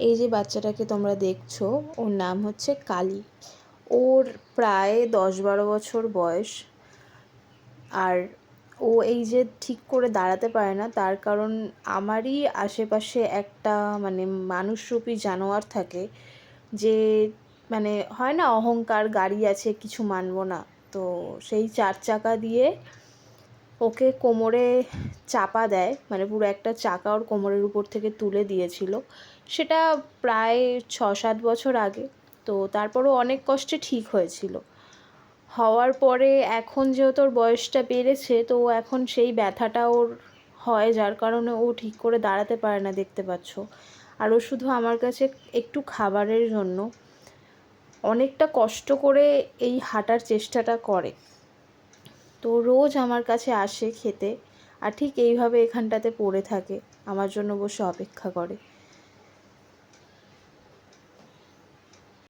এই যে বাচ্চাটাকে তোমরা দেখছো, ওর নাম হচ্ছে কালী। ওর প্রায় 10-12 বছর বয়স। আর ও এই যে ঠিক করে দাঁড়াতে পারে না, তার কারণ আমারই আশেপাশে একটা মানে মানুষরূপী জানোয়ার থাকে, যে মানে হয় না অহংকার, গাড়ি আছে কিছু মানব না, তো সেই 4 চাকা দিয়ে ওকে কোমরে চাপা দেয়, মানে পুরো একটা চাকা ওর কোমরের উপর থেকে তুলে দিয়েছিল। সেটা প্রায় 6-7 বছর আগে। তো তারপরও অনেক কষ্টে ঠিক হয়েছিল। হওয়ার পরে এখন যেহেতু ওর বয়সটা বেড়েছে, তো এখন সেই ব্যথাটা ওর হয়, যার কারণে ও ঠিক করে দাঁড়াতে পারে না, দেখতে পাচ্ছ। আর ও শুধু আমার কাছে একটু খাবারের জন্য অনেকটা কষ্ট করে এই হাঁটার চেষ্টাটা করে। তো রোজ আমার কাছে আসে খেতে, আর ঠিক এইভাবে এখানটাতে পড়ে থাকে, আমার জন্য বসে অপেক্ষা করে।